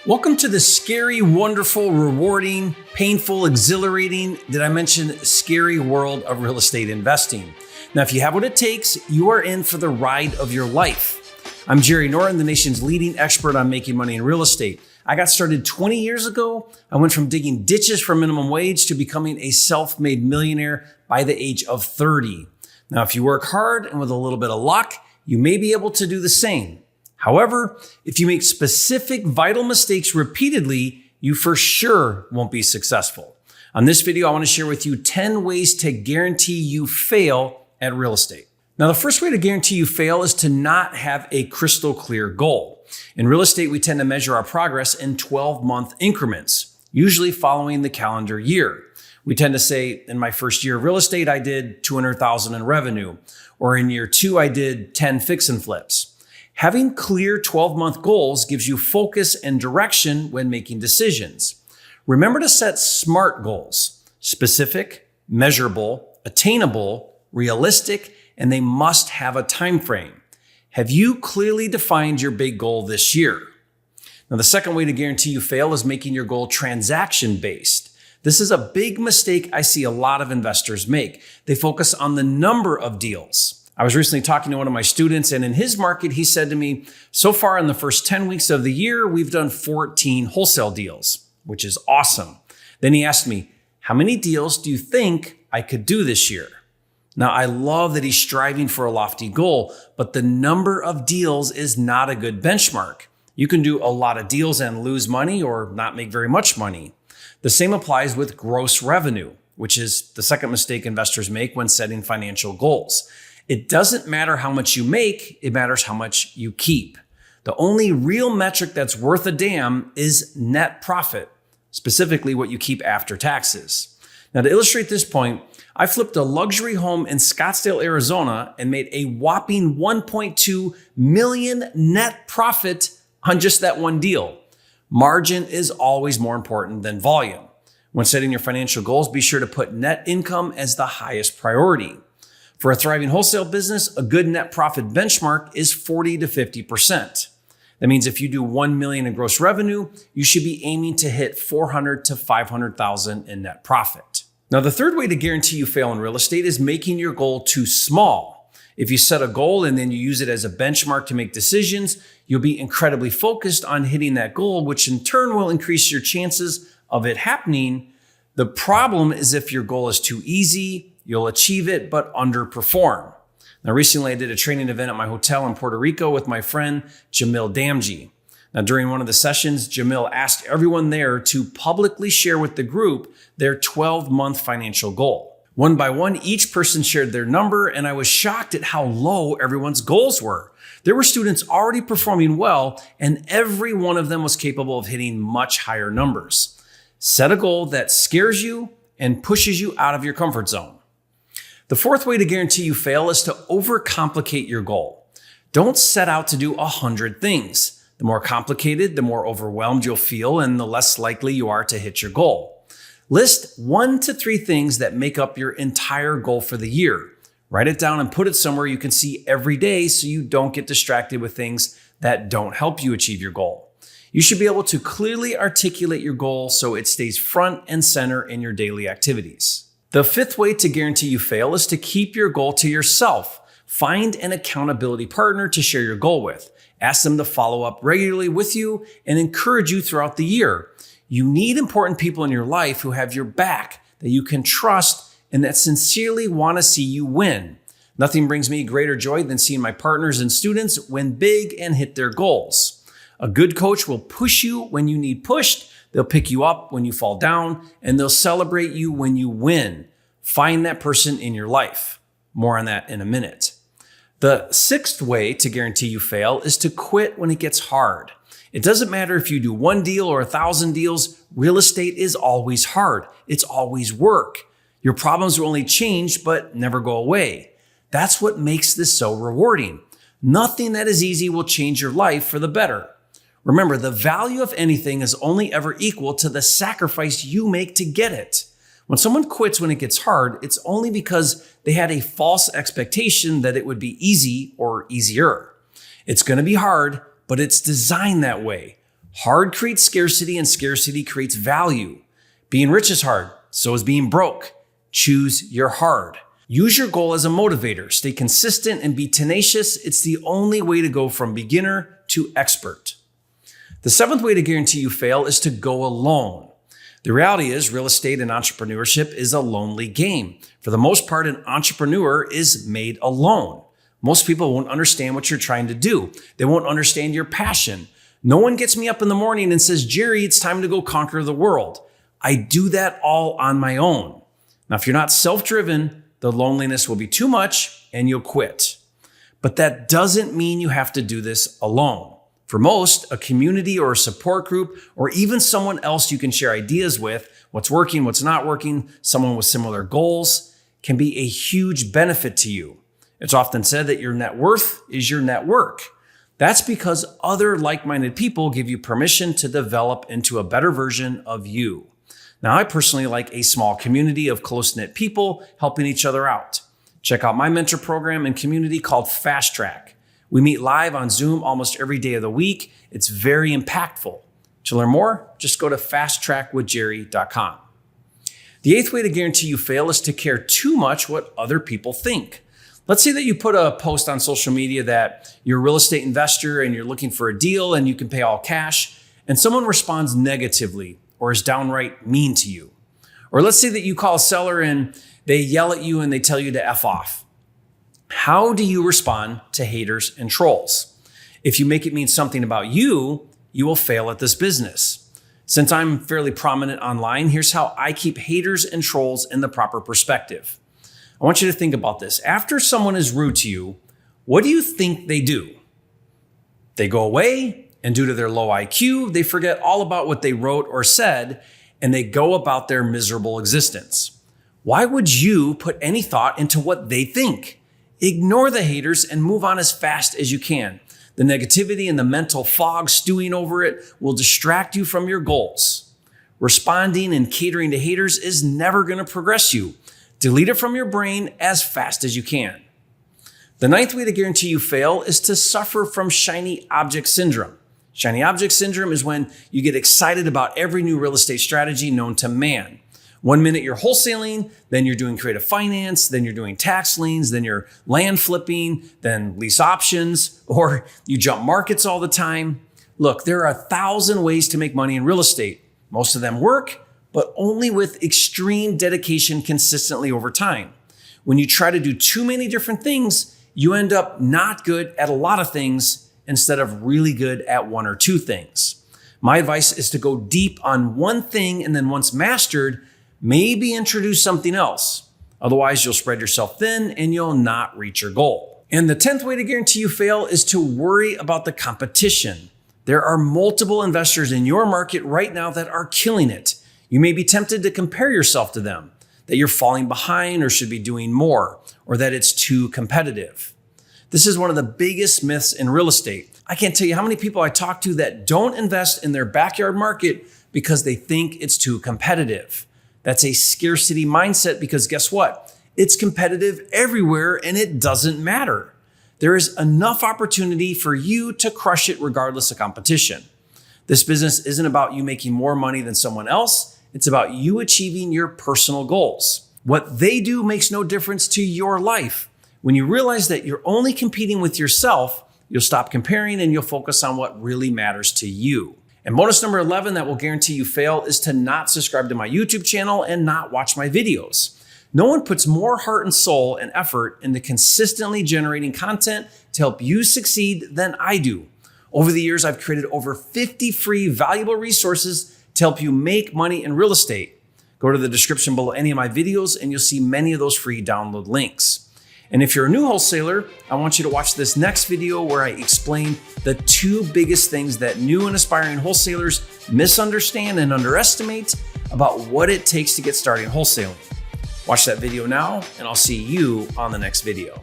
Welcome to the scary, wonderful, rewarding, painful, exhilarating, did I mention scary world of real estate investing? Now, if you have what it takes, you are in for the ride of your life. I'm Jerry Norton, the nation's leading expert on making money in real estate. I got started 20 years ago. I went from digging ditches for minimum wage to becoming a self-made millionaire by the age of 30. Now, if you work hard and with a little bit of luck, you may be able to do the same. However, if you make specific vital mistakes repeatedly, you for sure won't be successful. On this video, I want to share with you 10 ways to guarantee you fail at real estate. Now, the first way to guarantee you fail is to not have a crystal clear goal. In real estate, we tend to measure our progress in 12-month increments, usually following the calendar year. We tend to say, in my first year of real estate, I did $200,000 in revenue, or in year 2, I did 10 fix and flips. Having clear 12-month goals gives you focus and direction when making decisions. Remember to set SMART goals: specific, measurable, attainable, realistic, and they must have a time frame. Have you clearly defined your big goal this year? Now, the second way to guarantee you fail is making your goal transaction-based. This is a big mistake I see a lot of investors make. They focus on the number of deals. I was recently talking to one of my students, and in his market, he said to me, so far in the first 10 weeks of the year, we've done 14 wholesale deals, which is awesome. Then he asked me, how many deals do you think I could do this year? Now, I love that he's striving for a lofty goal, but the number of deals is not a good benchmark. You can do a lot of deals and lose money or not make very much money. The same applies with gross revenue, which is the second mistake investors make when setting financial goals. It doesn't matter how much you make, it matters how much you keep. The only real metric that's worth a damn is net profit, specifically what you keep after taxes. Now, to illustrate this point, I flipped a luxury home in Scottsdale, Arizona, and made a whopping $1.2 million net profit on just that one deal. Margin is always more important than volume. When setting your financial goals, be sure to put net income as the highest priority. For a thriving wholesale business, a good net profit benchmark is 40 to 50%. That means if you do $1 million in gross revenue, you should be aiming to hit $400,000 to $500,000 in net profit. Now, the third way to guarantee you fail in real estate is making your goal too small. If you set a goal and then you use it as a benchmark to make decisions, you'll be incredibly focused on hitting that goal, which in turn will increase your chances of it happening. The problem is if your goal is too easy, you'll achieve it, but underperform. Now, recently I did a training event at my hotel in Puerto Rico with my friend, Jamil Damji. Now, during one of the sessions, Jamil asked everyone there to publicly share with the group their 12-month financial goal. One by one, each person shared their number, and I was shocked at how low everyone's goals were. There were students already performing well, and every one of them was capable of hitting much higher numbers. Set a goal that scares you and pushes you out of your comfort zone. The fourth way to guarantee you fail is to overcomplicate your goal. Don't set out to do 100 things. The more complicated, the more overwhelmed you'll feel, and the less likely you are to hit your goal. List 1 to 3 things that make up your entire goal for the year. Write it down and put it somewhere you can see every day so you don't get distracted with things that don't help you achieve your goal. You should be able to clearly articulate your goal so it stays front and center in your daily activities. The fifth way to guarantee you fail is to keep your goal to yourself. Find an accountability partner to share your goal with. Ask them to follow up regularly with you and encourage you throughout the year. You need important people in your life who have your back, that you can trust, and that sincerely want to see you win. Nothing brings me greater joy than seeing my partners and students win big and hit their goals. A good coach will push you when you need pushed. They'll pick you up when you fall down, and they'll celebrate you when you win. Find that person in your life. More on that in a minute. The sixth way to guarantee you fail is to quit when it gets hard. It doesn't matter if you do 1 deal or 1,000 deals. Real estate is always hard. It's always work. Your problems will only change, but never go away. That's what makes this so rewarding. Nothing that is easy will change your life for the better. Remember, the value of anything is only ever equal to the sacrifice you make to get it. When someone quits when it gets hard, it's only because they had a false expectation that it would be easy or easier. It's going to be hard, but it's designed that way. Hard creates scarcity and scarcity creates value. Being rich is hard, so is being broke. Choose your hard. Use your goal as a motivator. Stay consistent and be tenacious. It's the only way to go from beginner to expert. The seventh way to guarantee you fail is to go alone. The reality is real estate and entrepreneurship is a lonely game. For the most part, an entrepreneur is made alone. Most people won't understand what you're trying to do. They won't understand your passion. No one gets me up in the morning and says, Jerry, it's time to go conquer the world. I do that all on my own. Now, if you're not self-driven, the loneliness will be too much and you'll quit. But that doesn't mean you have to do this alone. For most, a community or a support group, or even someone else you can share ideas with, what's working, what's not working, someone with similar goals, can be a huge benefit to you. It's often said that your net worth is your network. That's because other like-minded people give you permission to develop into a better version of you. Now, I personally like a small community of close-knit people helping each other out. Check out my mentor program and community called Fast Track. We meet live on Zoom almost every day of the week. It's very impactful. To learn more, just go to fasttrackwithjerry.com. The eighth way to guarantee you fail is to care too much what other people think. Let's say that you put a post on social media that you're a real estate investor and you're looking for a deal and you can pay all cash, and someone responds negatively or is downright mean to you. Or let's say that you call a seller and they yell at you and they tell you to F off. How do you respond to haters and trolls? If you make it mean something about you, you will fail at this business. Since I'm fairly prominent online, here's how I keep haters and trolls in the proper perspective. I want you to think about this. After someone is rude to you, what do you think they do? They go away, and due to their low IQ, they forget all about what they wrote or said, and they go about their miserable existence. Why would you put any thought into what they think? Ignore the haters and move on as fast as you can. The negativity and the mental fog stewing over it will distract you from your goals. Responding and catering to haters is never going to progress you. Delete it from your brain as fast as you can. The ninth way to guarantee you fail is to suffer from shiny object syndrome. Shiny object syndrome is when you get excited about every new real estate strategy known to man. 1 minute you're wholesaling, then you're doing creative finance, then you're doing tax liens, then you're land flipping, then lease options, or you jump markets all the time. Look, there are 1,000 ways to make money in real estate. Most of them work, but only with extreme dedication consistently over time. When you try to do too many different things, you end up not good at a lot of things instead of really good at one or two things. My advice is to go deep on one thing and then once mastered, maybe introduce something else. Otherwise, you'll spread yourself thin and you'll not reach your goal. And the 10th way to guarantee you fail is to worry about the competition. There are multiple investors in your market right now that are killing it. You may be tempted to compare yourself to them, that you're falling behind or should be doing more, or that it's too competitive. This is one of the biggest myths in real estate. I can't tell you how many people I talk to that don't invest in their backyard market because they think it's too competitive. That's a scarcity mindset because guess what? It's competitive everywhere and it doesn't matter. There is enough opportunity for you to crush it regardless of competition. This business isn't about you making more money than someone else. It's about you achieving your personal goals. What they do makes no difference to your life. When you realize that you're only competing with yourself, you'll stop comparing and you'll focus on what really matters to you. And bonus number 11 that will guarantee you fail is to not subscribe to my YouTube channel and not watch my videos. No one puts more heart and soul and effort into consistently generating content to help you succeed than I do. Over the years, I've created over 50 free valuable resources to help you make money in real estate. Go to the description below any of my videos and you'll see many of those free download links. And if you're a new wholesaler, I want you to watch this next video where I explain the 2 biggest things that new and aspiring wholesalers misunderstand and underestimate about what it takes to get started wholesaling. Watch that video now, and I'll see you on the next video.